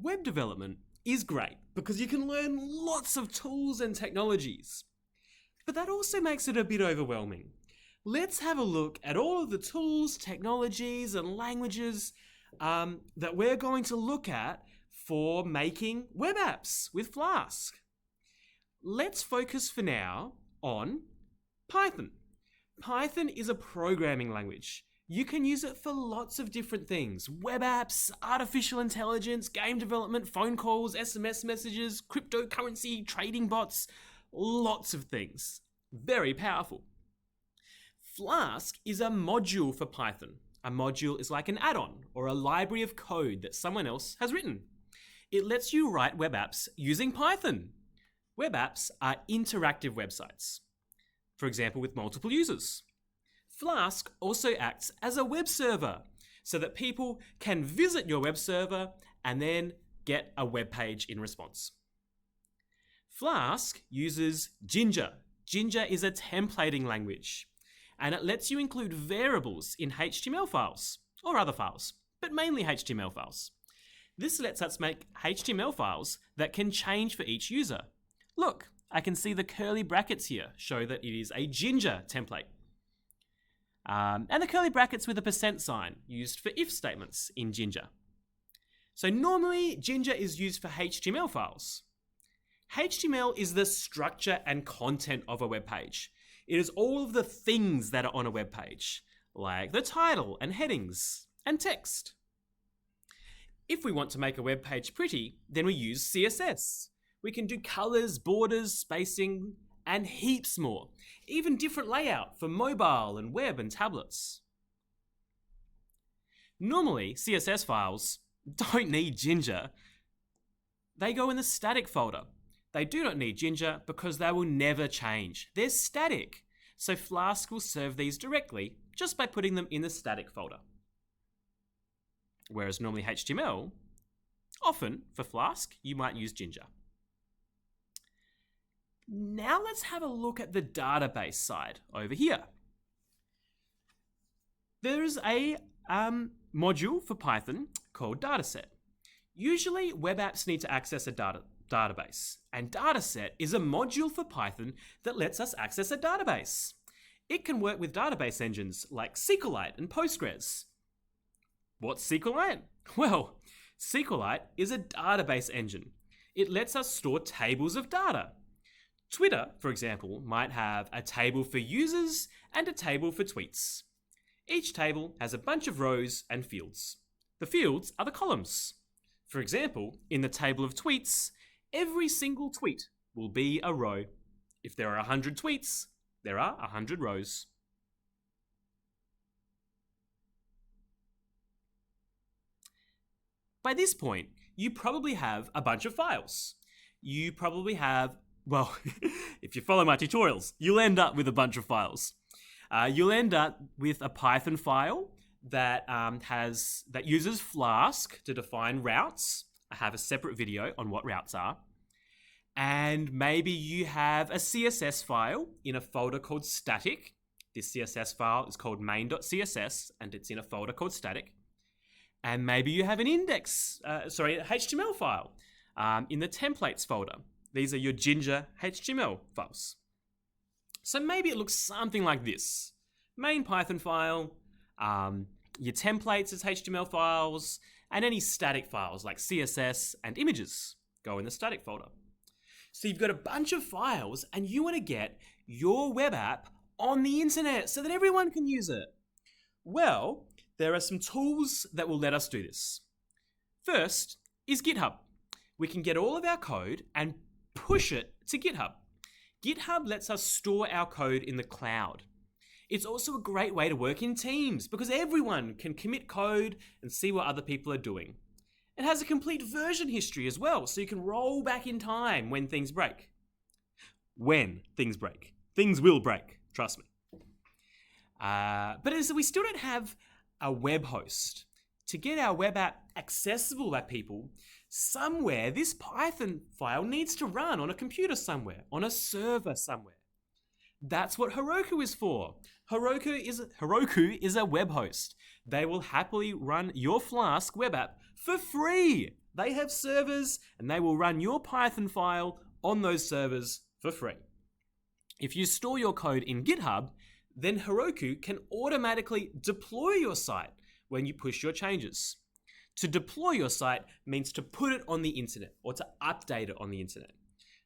Web development is great because you can learn lots of tools and technologies. But that also makes it a bit overwhelming. Let's have a look at all of the tools, technologies, and languages that we're going to look at for making web apps with Flask. Let's focus for now on Python. Python is a programming language. You can use it for lots of different things. Web apps, artificial intelligence, game development, phone calls, SMS messages, cryptocurrency, trading bots, lots of things. Very powerful. Flask is a module for Python. A module is like an add-on or a library of code that someone else has written. It lets you write web apps using Python. Web apps are interactive websites, for example, with multiple users. Flask also acts as a web server so that people can visit your web server and then get a web page in response. Flask uses Jinja. Jinja is a templating language, and it lets you include variables in HTML files or other files, but mainly HTML files. This lets us make HTML files that can change for each user. Look, I can see the curly brackets here show that it is a Jinja template. And the curly brackets with a % sign used for if statements in Jinja. So normally Jinja is used for HTML files. HTML is the structure and content of a web page. It is all of the things that are on a web page, like the title and headings and text. If we want to make a web page pretty, then we use CSS. We can do colors, borders, spacing, and heaps more. Even different layout for mobile and web and tablets. Normally, CSS files don't need Jinja. They go in the static folder. They do not need Jinja because they will never change. They're static. So Flask will serve these directly just by putting them in the static folder. Whereas normally HTML, often for Flask, you might use Jinja. Now let's have a look at the database side over here. There is a module for Python called dataset. Usually web apps need to access a database, and dataset is a module for Python that lets us access a database. It can work with database engines like SQLite and Postgres. What's SQLite? Well, SQLite is a database engine. It lets us store tables of data. Twitter, for example, might have a table for users and a table for tweets. Each table has a bunch of rows and fields. The fields are the columns. For example, in the table of tweets, every single tweet will be a row. If there are 100 tweets, there are 100 rows. By this point, you probably have a bunch of files. You probably have, well, if you follow my tutorials, you'll end up with a bunch of files. You'll end up with a Python file that uses Flask to define routes. I have a separate video on what routes are. And maybe you have a CSS file in a folder called static. This CSS file is called main.css and it's in a folder called static. And maybe you have an HTML file in the templates folder. These are your Jinja HTML files. So maybe it looks something like this. Main Python file, your templates as HTML files, and any static files like CSS and images go in the static folder. So you've got a bunch of files and you want to get your web app on the internet so that everyone can use it. Well, there are some tools that will let us do this. First is GitHub. We can get all of our code and push it to GitHub. GitHub lets us store our code in the cloud. It's also a great way to work in teams because everyone can commit code and see what other people are doing. It has a complete version history as well, so you can roll back in time when things break. When things break. Things will break, trust me. But we still don't have a web host. To get our web app accessible by people, somewhere this Python file needs to run on a computer somewhere, on a server somewhere. That's what Heroku is for. Heroku is a web host. They will happily run your Flask web app for free. They have servers and they will run your Python file on those servers for free. If you store your code in GitHub, then Heroku can automatically deploy your site when you push your changes. To deploy your site means to put it on the internet or to update it on the internet.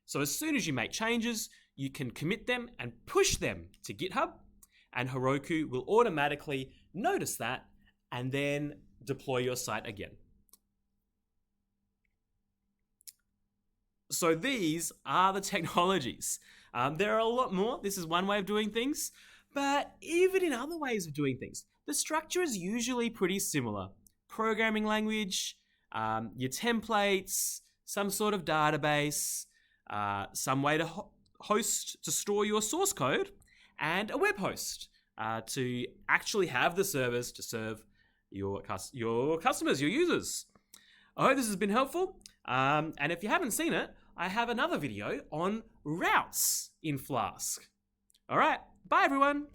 So as soon as you make changes, you can commit them and push them to GitHub, and Heroku will automatically notice that and then deploy your site again. So these are the technologies. There are a lot more. This is one way of doing things, but even in other ways of doing things, the structure is usually pretty similar. Programming language, your templates, some sort of database, some way to store your source code, and a web host to actually have the servers to serve your customers, your users. I hope this has been helpful. And if you haven't seen it, I have another video on routes in Flask. All right, bye everyone.